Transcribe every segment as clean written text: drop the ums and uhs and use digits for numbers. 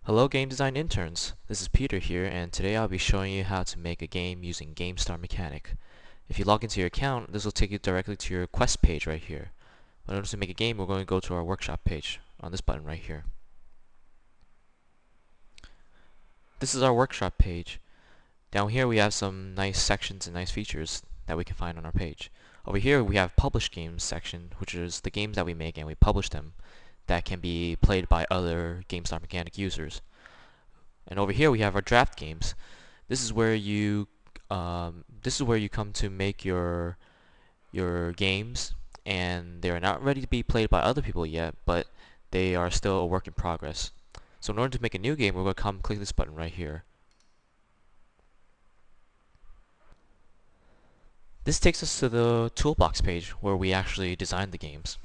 Hello game design interns, this is Peter here, and today I'll be showing you how to make a game using GameStar mechanic. If you log into your account, this will take you directly to your quest page right here. But in order to make a game, we're going to go to our workshop page on this button right here. This is our workshop page. Down here we have some nice sections and nice features that we can find on our page. Over here we have published games section, which is the games that we make and we publish them that can be played by other GameStar mechanic users. And over here we have our draft games. This is where you come to make your games, and they are not ready to be played by other people yet, but they are still a work in progress. So in order to make a new game, we're going to come click this button right here. This takes us to the toolbox page where we actually design the games.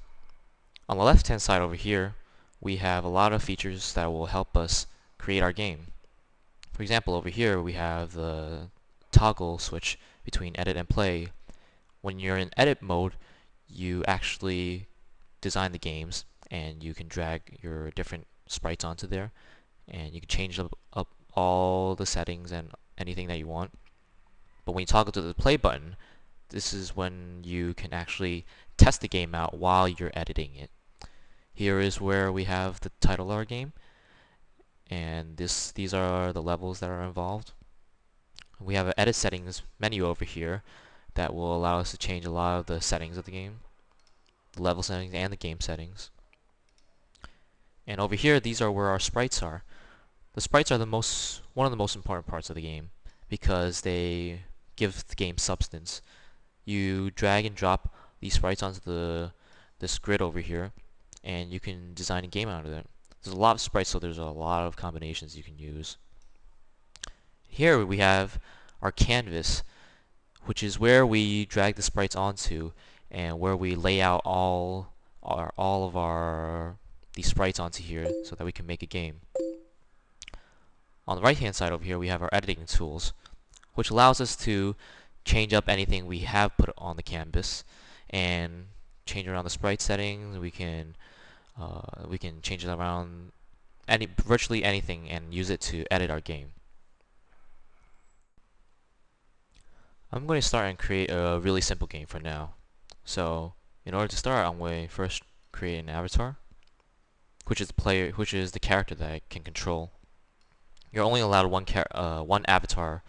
On the left hand side over here, we have a lot of features that will help us create our game. For example, over here we have the toggle switch between edit and play. When you're in edit mode, you actually design the games and you can drag your different sprites onto there, and you can change up all the settings and anything that you want. But when you toggle to the play button, this is when you can actually test the game out while you're editing it. Here is where we have the title of our game, and these are the levels that are involved. We have an edit settings menu over here that will allow us to change a lot of the settings of the game, the level settings and the game settings. And over here, these are where our sprites are. The sprites are one of the most important parts of the game because they give the game substance. You drag and drop these sprites onto this grid over here, and you can design a game out of it. There's a lot of sprites, so there's a lot of combinations you can use. Here we have our canvas, which is where we drag the sprites onto and where we lay out all of these sprites onto here so that we can make a game. On the right hand side over here we have our editing tools, which allows us to change up anything we have put on the canvas and change around the sprite settings. We can change it around virtually anything and use it to edit our game. I'm going to start and create a really simple game for now. So in order to start, I'm going to first create an avatar, which is the character that I can control. You're only allowed one avatar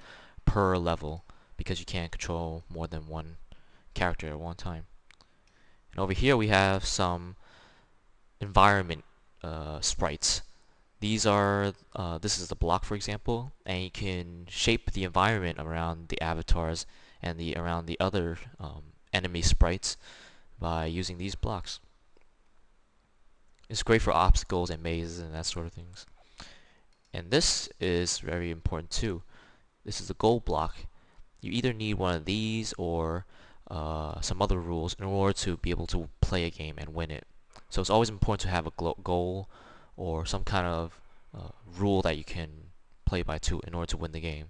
per level because you can't control more than one character at one time. And over here we have some environment sprites. These are this is the block, for example, and you can shape the environment around the avatars and around the other enemy sprites by using these blocks. It's great for obstacles and mazes and that sort of things. And this is very important too. This is the goal block. You either need one of these or some other rules in order to be able to play a game and win it. So it's always important to have a goal or some kind of rule that you can play by in order to win the game.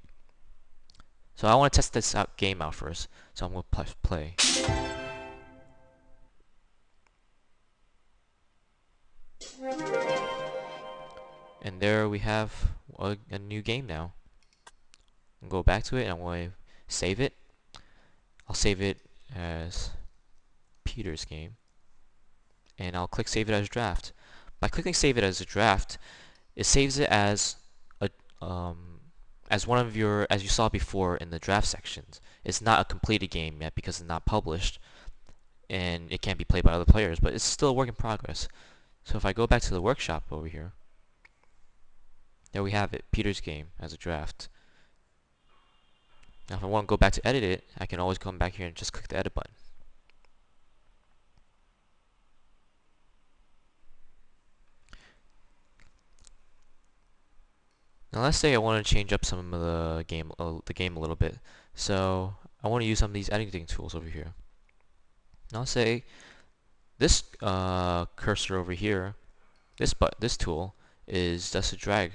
So I want to test this game out first. So I'm going to play. And there we have a new game now. I'll go back to it and I'm going to save it. I'll save it as Peter's game, and I'll click save it as draft. By clicking save it as a draft, it saves it as one of your, as you saw before in the draft sections. It's not a completed game yet because it's not published and it can't be played by other players, but it's still a work in progress. So if I go back to the workshop over here, there we have it, Peter's game as a draft. Now if I want to go back to edit it, I can always come back here and just click the edit button. Now let's say I want to change up some of the game a little bit. So I want to use some of these editing tools over here. Now I'll say this cursor over here, this tool is just a drag.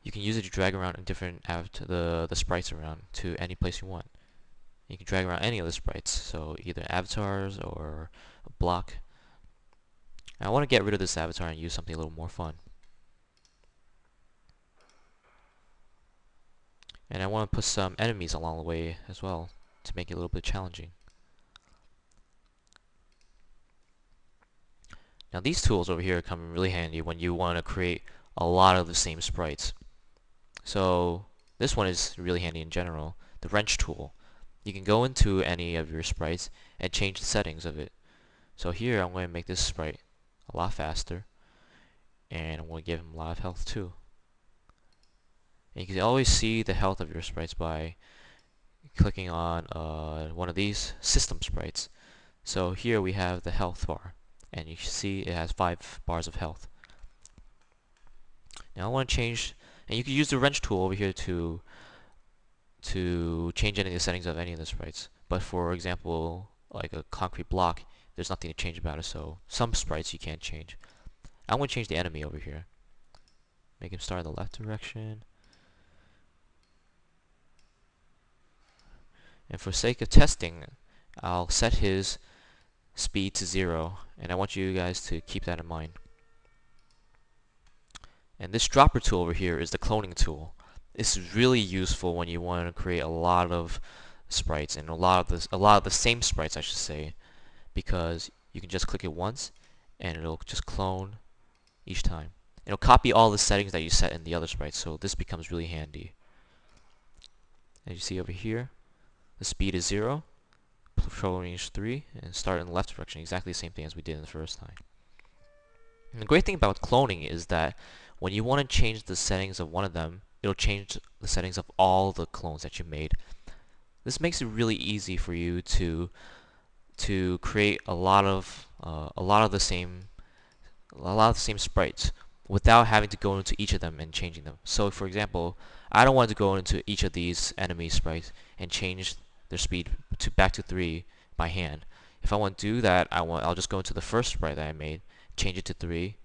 You can use it to drag around the sprites around to any place you want. You can drag around any of the sprites, so either avatars or a block. I want to get rid of this avatar and use something a little more fun. And I want to put some enemies along the way as well to make it a little bit challenging. Now these tools over here come in really handy when you want to create a lot of the same sprites. So this one is really handy in general. The wrench tool. You can go into any of your sprites and change the settings of it. So here I'm going to make this sprite a lot faster, and I'm going to give him a lot of health too. And you can always see the health of your sprites by clicking on one of these system sprites. So here we have the health bar, and you can see it has 5 bars of health. Now I want to change, and you can use the wrench tool over here to change any of the settings of any of the sprites. But for example, like a concrete block, there's nothing to change about it, so some sprites you can't change. I'm going to change the enemy over here. Make him start in the left direction. And for sake of testing, I'll set his speed to 0, and I want you guys to keep that in mind. And this dropper tool over here is the cloning tool. This is really useful when you want to create a lot of sprites, and a lot of the same sprites, I should say, because you can just click it once and it'll just clone each time. It'll copy all the settings that you set in the other sprites, so this becomes really handy. As you see over here, the speed is 0, patrol range 3, and start in the left direction, exactly the same thing as we did in the first time. And the great thing about cloning is that when you want to change the settings of one of them, it'll change the settings of all the clones that you made. This makes it really easy for you to create a lot of the same sprites without having to go into each of them and changing them. So for example, I don't want to go into each of these enemy sprites and change their speed back to 3 by hand. If I want to do that, I'll just go into the first sprite that I made, change it to 3,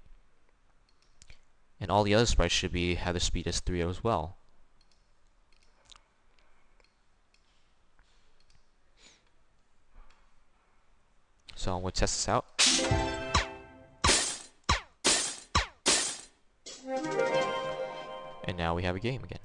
and all the other sprites should have their speed as 3 as well. So I'm going to test this out. And now we have a game again.